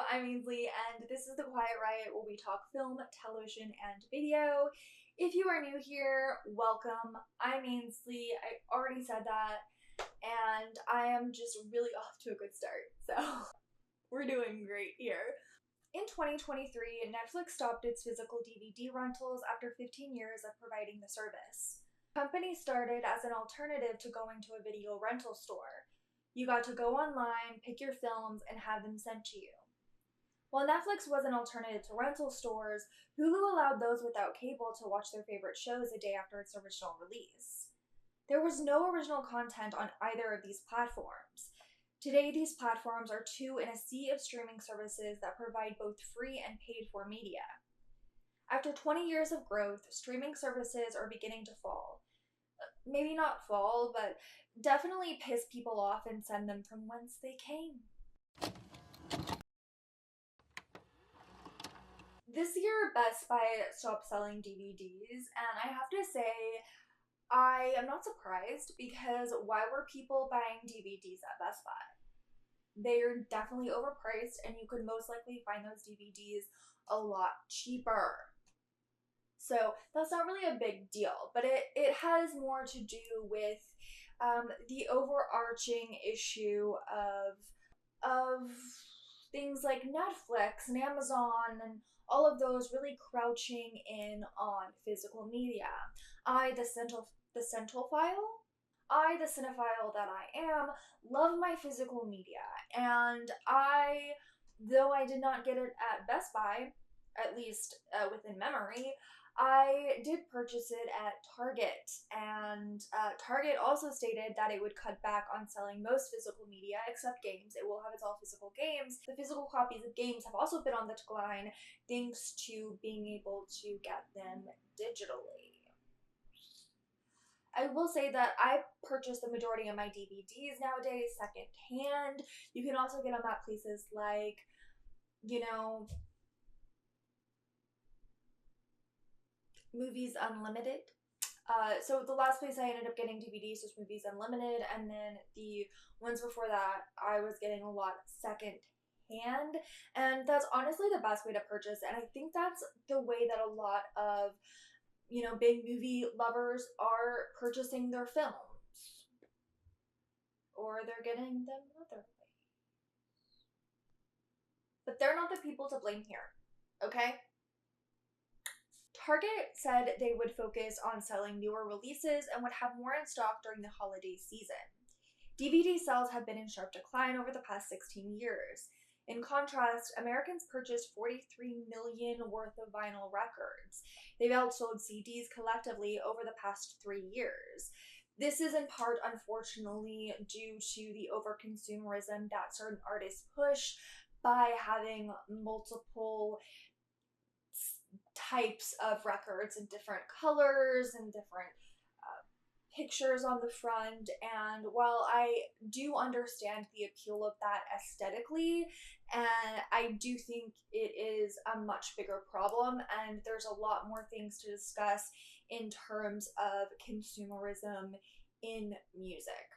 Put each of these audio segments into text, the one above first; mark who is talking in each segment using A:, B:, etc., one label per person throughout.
A: I'm Ainsley, and this is the Quiet Riot where we talk film, television, and video. If you are new here, welcome. I'm Ainsley. I already said that, and I am just really off to a good start. So, we're doing great here. In 2023, Netflix stopped its physical DVD rentals after 15 years of providing the service. The company started as an alternative to going to a video rental store. You got to go online, pick your films, and have them sent to you. While Netflix was an alternative to rental stores, Hulu allowed those without cable to watch their favorite shows a day after its original release. There was no original content on either of these platforms. Today, these platforms are two in a sea of streaming services that provide both free and paid-for media. After 20 years of growth, streaming services are beginning to fall. Maybe not fall, but definitely piss people off and send them from whence they came. This year, Best Buy stopped selling DVDs, and I have to say, I am not surprised because why were people buying DVDs at Best Buy? They're definitely overpriced, and you could most likely find those DVDs a lot cheaper. So that's not really a big deal, but it has more to do with the overarching issue of things like Netflix and Amazon and all of those really crouching in on physical media. I, the cinephile that I am, love my physical media, and though I did not get it at Best Buy, at least within memory, I did purchase it at Target, and Target also stated that it would cut back on selling most physical media except games. It will have its all physical games. The physical copies of games have also been on the decline thanks to being able to get them digitally. I will say that I purchase the majority of my DVDs nowadays secondhand. You can also get them at places like, Movies Unlimited. So the last place I ended up getting DVDs was Movies Unlimited, and then the ones before that I was getting a lot second hand, and that's honestly the best way to purchase, and I think that's the way that a lot of big movie lovers are purchasing their films, or they're getting them other ways. But they're not the people to blame here, okay? Target said they would focus on selling newer releases and would have more in stock during the holiday season. DVD sales have been in sharp decline over the past 16 years. In contrast, Americans purchased 43 million worth of vinyl records. They've outsold CDs collectively over the past 3 years. This is in part, unfortunately, due to the overconsumerism that certain artists push by having multiple types of records in different colors and different pictures on the front, and while I do understand the appeal of that aesthetically, and I do think it is a much bigger problem, and there's a lot more things to discuss in terms of consumerism in music.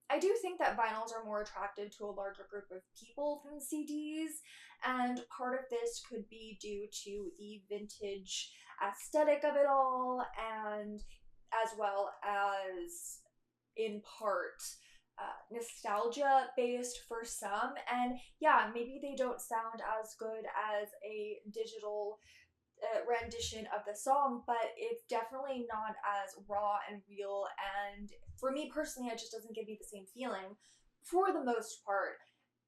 A: I do think that vinyls are more attractive to a larger group of people than CDs, and part of this could be due to the vintage aesthetic of it all, and as well as, in part, nostalgia based for some, and yeah, maybe they don't sound as good as a digital rendition of the song, but it's definitely not as raw and real, and for me personally, it just doesn't give me the same feeling for the most part.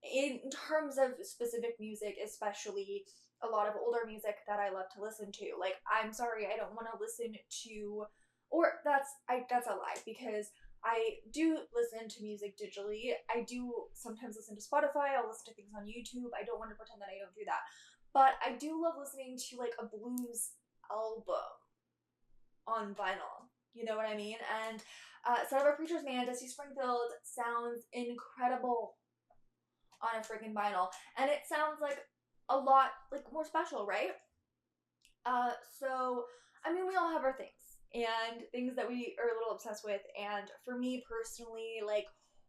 A: In terms of specific music, especially a lot of older music that I love to listen to, like, I'm sorry, I don't want to listen to, or that's a lie, because I do listen to music digitally. I do sometimes listen to Spotify, I'll listen to things on YouTube. I don't want to pretend that I don't do that. But I do love listening to, like, a blues album on vinyl. You know what I mean? And Son of a Preacher's Man, Dusty Springfield sounds incredible on a freaking vinyl. And it sounds like a lot, like, more special, right? So, I mean, we all have our things. And things that we are a little obsessed with. And for me personally, like,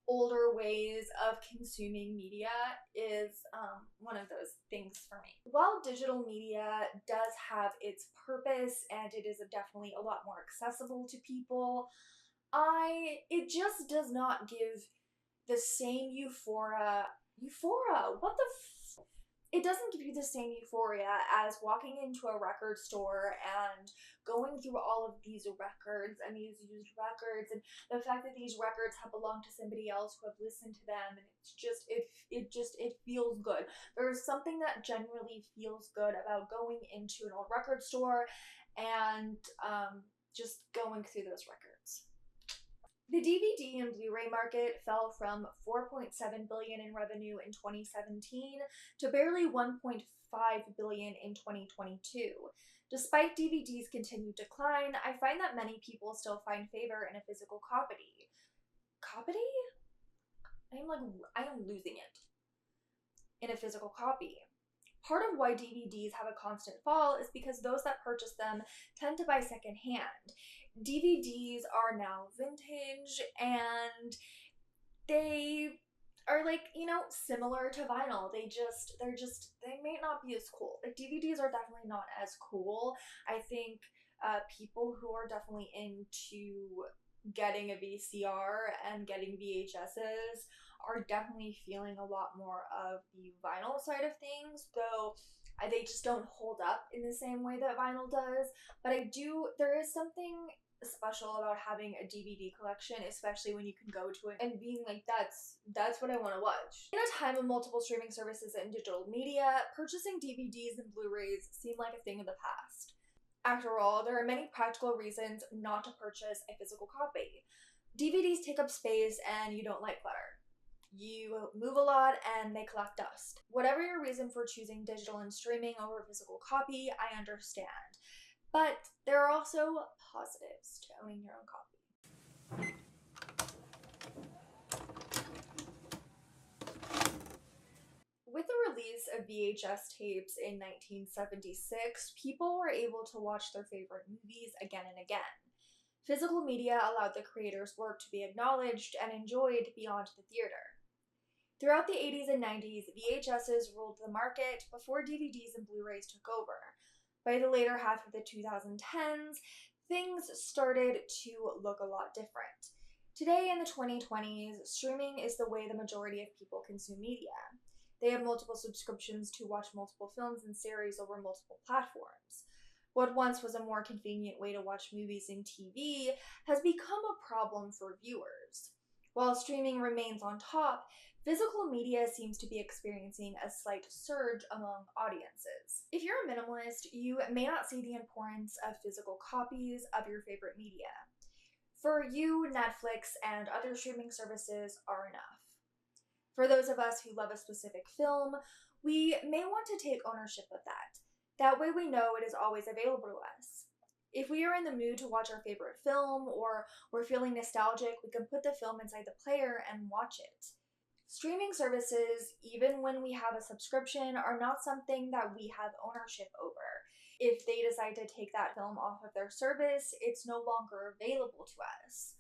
A: older ways of consuming media is one of those things for me. While digital media does have its purpose and it is definitely a lot more accessible to people, it just does not give the same euphoria. What the it doesn't give you the same euphoria as walking into a record store and going through all of these records and these used records, and the fact that these records have belonged to somebody else who have listened to them, and it feels good. There's something that genuinely feels good about going into an old record store and just going through those records. The DVD and Blu-ray market fell from $4.7 billion in revenue in 2017 to barely $1.5 billion in 2022. Despite DVD's continued decline, I find that many people still find favor in a physical copy. Copy? I am losing it. In a physical copy. Part of why DVDs have a constant fall is because those that purchase them tend to buy secondhand. DVDs are now vintage and they are similar to vinyl. They may not be as cool. Like, DVDs are definitely not as cool. I think people who are definitely into getting a VCR and getting VHSs are definitely feeling a lot more of the vinyl side of things, though they just don't hold up in the same way that vinyl does. But there is something special about having a DVD collection, especially when you can go to it and being like, that's what I want to watch. In a time of multiple streaming services and digital media, purchasing DVDs and Blu-rays seem like a thing of the past. After all, there are many practical reasons not to purchase a physical copy. DVDs take up space and you don't like clutter. You move a lot and they collect dust. Whatever your reason for choosing digital and streaming over a physical copy, I understand. But there are also positives to owning your own copy. With the release of VHS tapes in 1976, people were able to watch their favorite movies again and again. Physical media allowed the creator's work to be acknowledged and enjoyed beyond the theater. Throughout the 80s and 90s, VHSs ruled the market before DVDs and Blu-rays took over. By the later half of the 2010s, things started to look a lot different. Today in the 2020s, streaming is the way the majority of people consume media. They have multiple subscriptions to watch multiple films and series over multiple platforms. What once was a more convenient way to watch movies and TV has become a problem for viewers. While streaming remains on top, physical media seems to be experiencing a slight surge among audiences. If you're a minimalist, you may not see the importance of physical copies of your favorite media. For you, Netflix and other streaming services are enough. For those of us who love a specific film, we may want to take ownership of that. That way we know it is always available to us. If we are in the mood to watch our favorite film, or we're feeling nostalgic, we can put the film inside the player and watch it. Streaming services, even when we have a subscription, are not something that we have ownership over. If they decide to take that film off of their service, it's no longer available to us.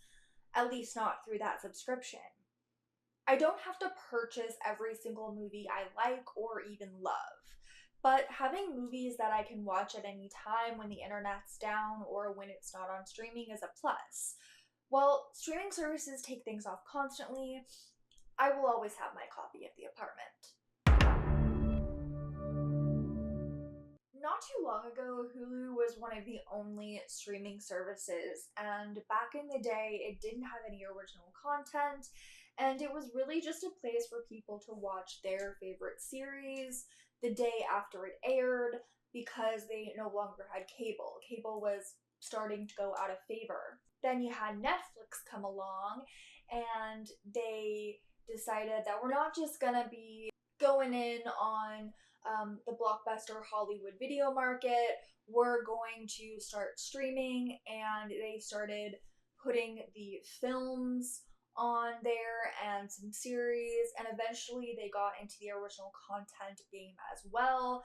A: At least not through that subscription. I don't have to purchase every single movie I like or even love. But having movies that I can watch at any time when the internet's down or when it's not on streaming is a plus. While streaming services take things off constantly, I will always have my copy of the apartment. Not too long ago, Hulu was one of the only streaming services, and back in the day, it didn't have any original content, and it was really just a place for people to watch their favorite series the day after it aired, because they no longer had cable. Cable was starting to go out of favor. Then you had Netflix come along, and they decided that we're not just gonna be going in on the blockbuster Hollywood video market, we're going to start streaming, and they started putting the films on there and some series, and eventually they got into the original content game as well,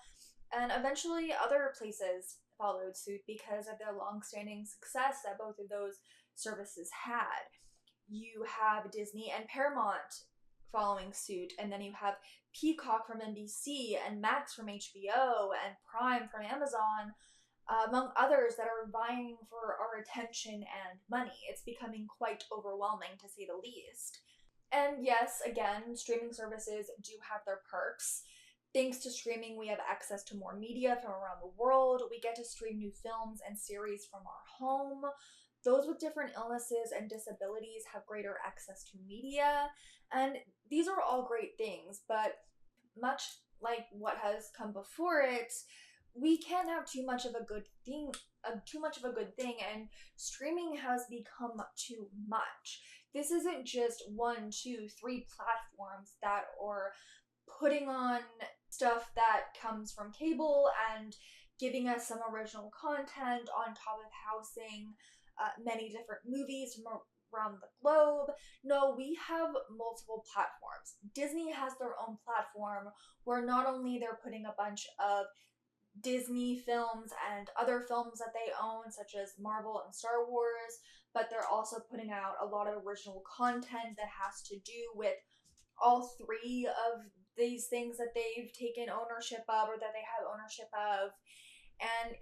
A: and eventually other places followed suit because of their long-standing success that both of those services had. You have Disney and Paramount following suit, and then you have Peacock from NBC and Max from HBO and Prime from Amazon, among others that are vying for our attention and money. It's becoming quite overwhelming, to say the least. And yes, again, streaming services do have their perks. Thanks to streaming, we have access to more media from around the world. We get to stream new films and series from our home. Those with different illnesses and disabilities have greater access to media. And these are all great things, but much like what has come before it, we can't have too much of a good thing, and streaming has become too much. This isn't just 1, 2, 3 platforms that are putting on stuff that comes from cable and giving us some original content on top of housing many different movies from around the globe. No, we have multiple platforms. Disney has their own platform where not only they're putting a bunch of Disney films and other films that they own, such as Marvel and Star Wars, but they're also putting out a lot of original content that has to do with all 3 of these things that they've taken ownership of or that they have ownership of. And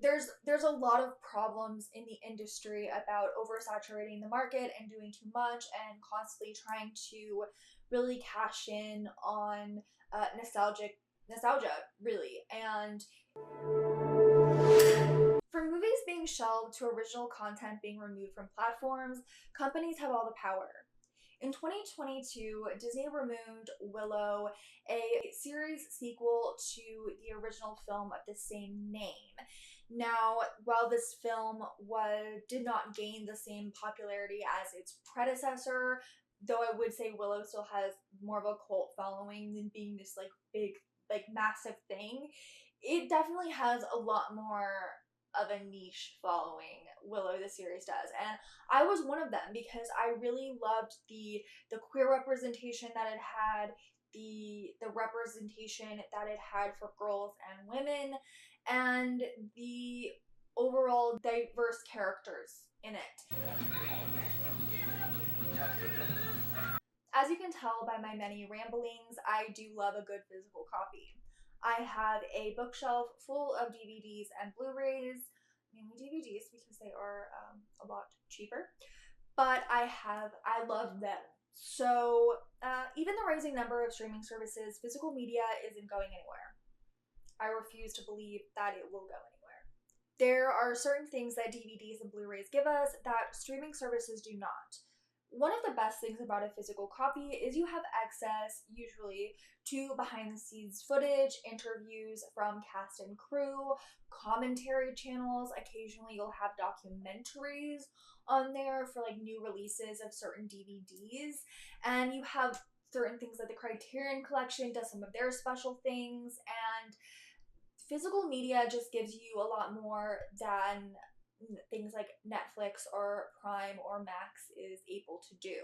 A: there's a lot of problems in the industry about oversaturating the market and doing too much and constantly trying to really cash in on nostalgia, really. And from movies being shelved to original content being removed from platforms, companies have all the power. In 2022, Disney removed Willow, a series sequel to the original film of the same name. Now, while this film did not gain the same popularity as its predecessor, though I would say Willow still has more of a cult following than being this big, massive thing, it definitely has a lot more of a niche following. Willow the series does, and I was one of them because I really loved the queer representation that it had, the representation that it had for girls and women, and the overall diverse characters in it. As you can tell by my many ramblings, I do love a good physical copy. I have a bookshelf full of DVDs and Blu-rays, mainly DVDs because they are a lot cheaper, but I love them. So even the rising number of streaming services, physical media isn't going anywhere. I refuse to believe that it will go anywhere. There are certain things that DVDs and Blu-rays give us that streaming services do not. One of the best things about a physical copy is you have access, usually, to behind-the-scenes footage, interviews from cast and crew, commentary channels. Occasionally you'll have documentaries on there for new releases of certain DVDs, and you have certain things like the Criterion Collection does some of their special things, and physical media just gives you a lot more than things like Netflix or Prime or Max is able to do.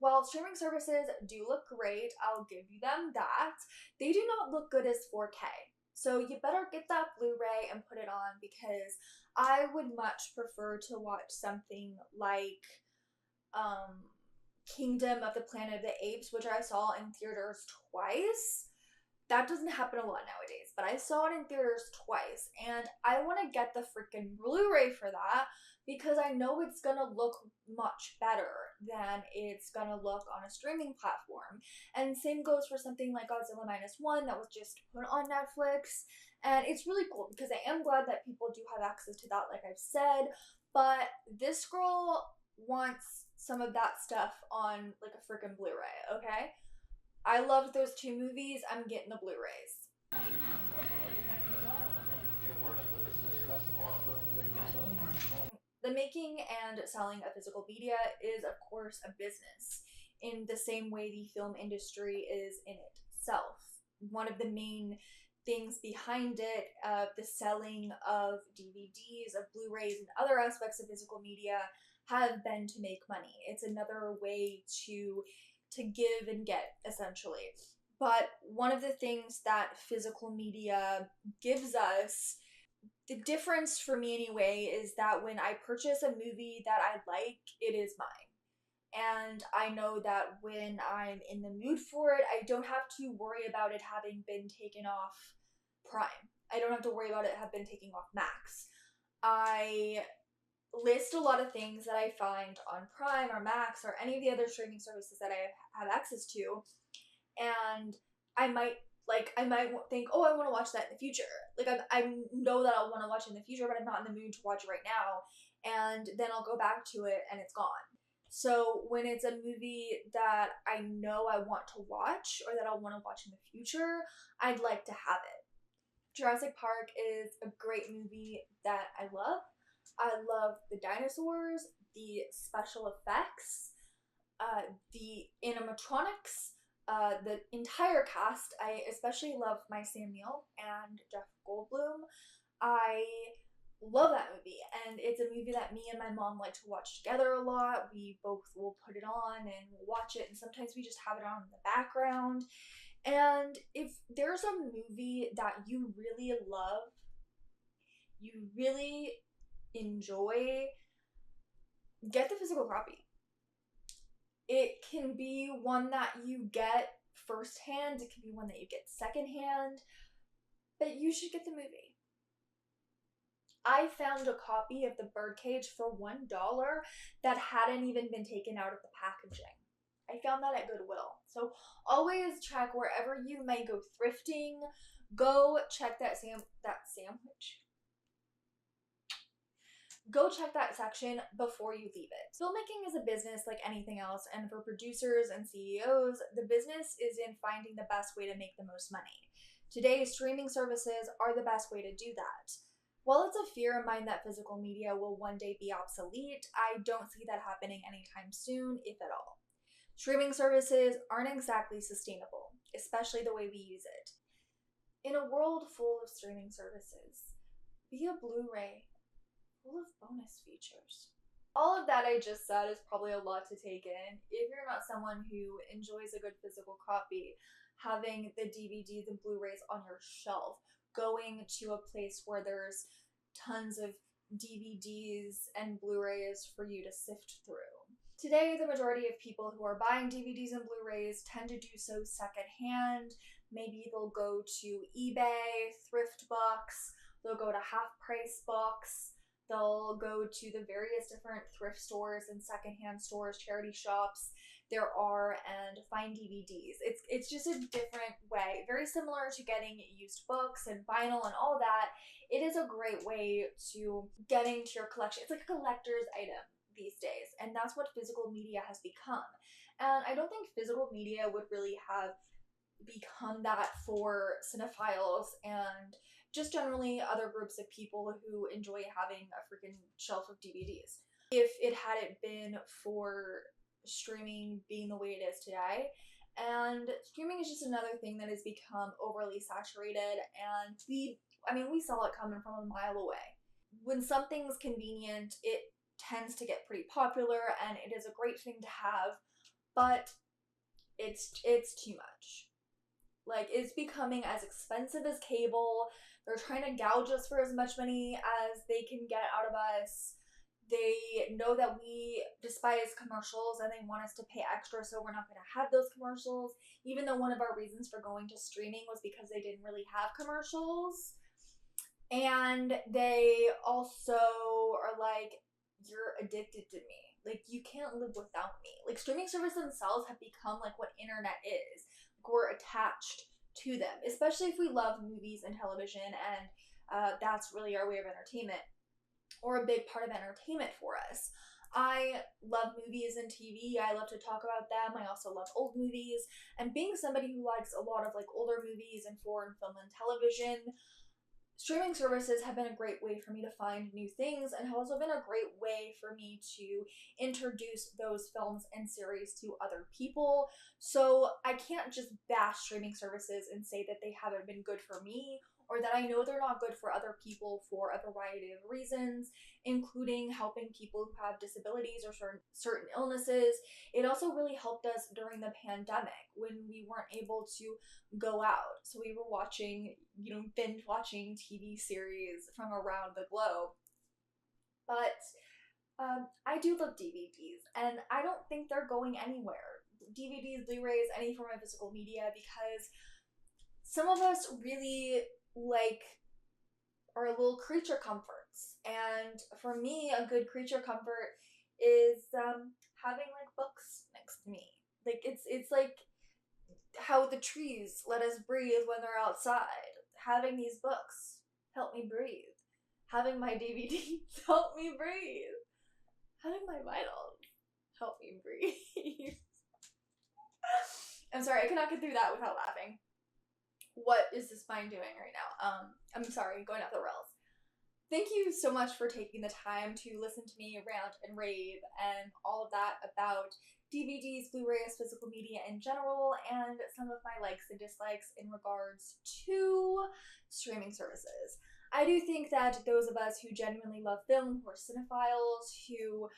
A: While streaming services do look great, I'll give you them that, they do not look good as 4K. So you better get that Blu-ray and put it on, because I would much prefer to watch something like Kingdom of the Planet of the Apes, which I saw in theaters twice. That doesn't happen a lot nowadays, but I saw it in theaters twice, and I want to get the freaking Blu-ray for that because I know it's gonna look much better than it's gonna look on a streaming platform. And same goes for something like Godzilla Minus One that was just put on Netflix, and it's really cool because I am glad that people do have access to that, like I've said, but this girl wants some of that stuff on a freaking Blu-ray, okay? I loved those 2 movies. I'm getting the Blu-rays. The making and selling of physical media is, of course, a business in the same way the film industry is in itself. One of the main things behind it, the selling of DVDs, of Blu-rays, and other aspects of physical media have been to make money. It's another way to give and get, essentially. But one of the things that physical media gives us, The difference for me anyway is that when I purchase a movie that I like, it is mine. And I know that when I'm in the mood for it, I don't have to worry about it having been taken off Prime. I don't have to worry about it have been taken off Max. I list a lot of things that I find on Prime or Max or any of the other streaming services that I have access to, and I might think, oh, I want to watch that in the future. Like I know that I'll want to watch it in the future, but I'm not in the mood to watch it right now, and then I'll go back to it and it's gone. So when it's a movie that I know I want to watch or that I'll want to watch in the future, I'd like to have it. Jurassic Park is a great movie that I love. I love the dinosaurs, the special effects, the animatronics, the entire cast. I especially love my Sam Neill and Jeff Goldblum. I love that movie, and it's a movie that me and my mom like to watch together a lot. We both will put it on and we'll watch it, and sometimes we just have it on in the background. And if there's a movie that you really love, you really enjoy, get the physical copy. It can be one that you get firsthand, it can be one that you get secondhand, but you should get the movie. I found a copy of The Birdcage for $1 that hadn't even been taken out of the packaging. I found that at Goodwill. So always check wherever you may go thrifting. Go check that sandwich. Go check that section before you leave it. Filmmaking is a business like anything else, and for producers and CEOs, the business is in finding the best way to make the most money. Today, streaming services are the best way to do that. While it's a fear of mine that physical media will one day be obsolete, I don't see that happening anytime soon, if at all. Streaming services aren't exactly sustainable, especially the way we use it. In a world full of streaming services, be a Blu-ray full of bonus features. All of that I just said is probably a lot to take in. If you're not someone who enjoys a good physical copy, having the DVDs and Blu-rays on your shelf, going to a place where there's tons of DVDs and Blu-rays for you to sift through. Today, the majority of people who are buying DVDs and Blu-rays tend to do so secondhand. Maybe they'll go to eBay, Thrift Books, they'll go to Half Price Books, they'll go to the various different thrift stores and secondhand stores, charity shops there are, and find DVDs. It's just a different way, very similar to getting used books and vinyl and all that. It is a great way to get into your collection. It's like a collector's item these days, and that's what physical media has become. And I don't think physical media would really have become that for cinephiles and just generally other groups of people who enjoy having a freaking shelf of DVDs. If it hadn't been for streaming being the way it is today, and streaming is just another thing that has become overly saturated, and we saw it coming from a mile away. When something's convenient, it tends to get pretty popular, and it is a great thing to have, but it's too much. Like, it's becoming as expensive as cable. They're trying to gouge us for as much money as they can get out of us. They know that we despise commercials and they want us to pay extra, so we're not going to have those commercials, even though one of our reasons for going to streaming was because they didn't really have commercials. And they also are like, you're addicted to me. Like, you can't live without me. Like, streaming services themselves have become like what internet is. Like, we're attached to them, especially if we love movies and television, and that's really our way of entertainment, or a big part of entertainment for us. I love movies and TV. I love to talk about them. I also love old movies. And being somebody who likes a lot of like older movies and foreign film and television, streaming services have been a great way for me to find new things, and have also been a great way for me to introduce those films and series to other people. So I can't just bash streaming services and say that they haven't been good for me, or that I know they're not good for other people for a variety of reasons, including helping people who have disabilities or certain illnesses. It also really helped us during the pandemic when we weren't able to go out. So we were watching, binge watching TV series from around the globe. But I do love DVDs, and I don't think they're going anywhere. DVDs, Blu-rays, any form of physical media, because some of us really like our little creature comforts. And for me, a good creature comfort is having like books next to me. Like it's like how the trees let us breathe when they're outside. Having these books help me breathe. Having my DVDs help me breathe. Having my vitals help me breathe. I'm sorry, I cannot get through that without laughing. What is this mind doing right now? I'm sorry, going off the rails. Thank you so much for taking the time to listen to me rant and rave and all of that about DVDs, Blu-rays, physical media in general, and some of my likes and dislikes in regards to streaming services. I do think that those of us who genuinely love film, who are cinephiles, who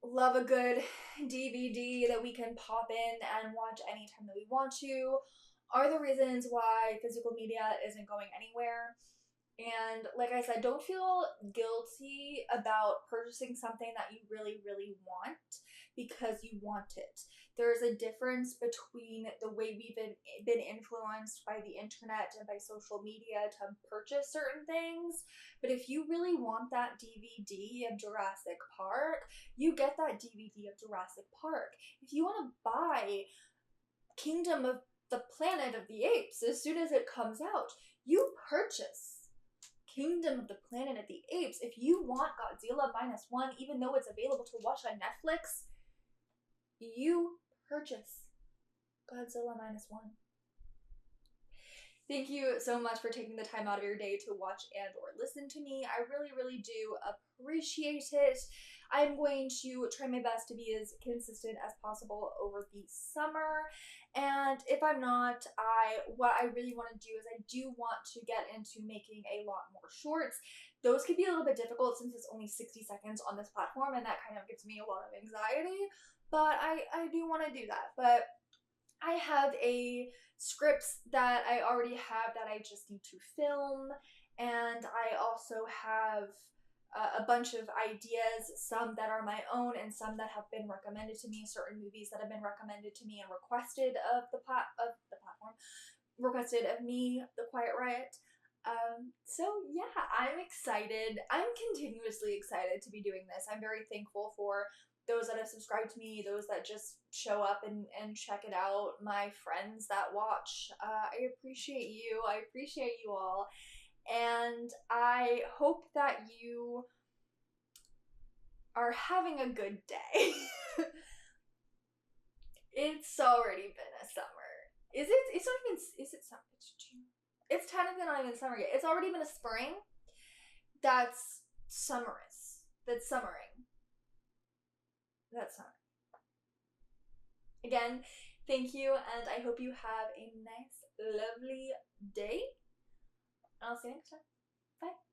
A: love a good DVD that we can pop in and watch anytime that we want to, are the reasons why physical media isn't going anywhere. And like I said, don't feel guilty about purchasing something that you really, really want because you want it. There's a difference between the way we've been influenced by the internet and by social media to purchase certain things. But if you really want that DVD of Jurassic Park, you get that DVD of Jurassic Park. If you want to buy Kingdom of the Planet of the Apes as soon as it comes out, you purchase Kingdom of the Planet of the Apes. If you want Godzilla -1, even though it's available to watch on Netflix, you purchase Godzilla -1. Thank you so much for taking the time out of your day to watch and or listen to me. I really, really do appreciate it. I'm going to try my best to be as consistent as possible over the summer. And if I'm not, what I really want to do is I do want to get into making a lot more shorts. Those could be a little bit difficult since it's only 60 seconds on this platform, and that kind of gives me a lot of anxiety. But I do want to do that. But I have a scripts that I already have that I just need to film, and I also have a bunch of ideas, some that are my own and some that have been recommended to me, certain movies that have been recommended to me and requested of the platform, requested of me, the Quiet Riot. So yeah, I'm excited. I'm continuously excited to be doing this. I'm very thankful for those that have subscribed to me, those that just show up and check it out, my friends that watch. I appreciate you. I appreciate you all. And I hope that you are having a good day. It's already been a summer. Is it summer? It's June. It's technically not even summer yet. It's already been a spring. That's summerous. That's summering. That's summer. Again, thank you, and I hope you have a nice, lovely day. I'll see you next time. Bye.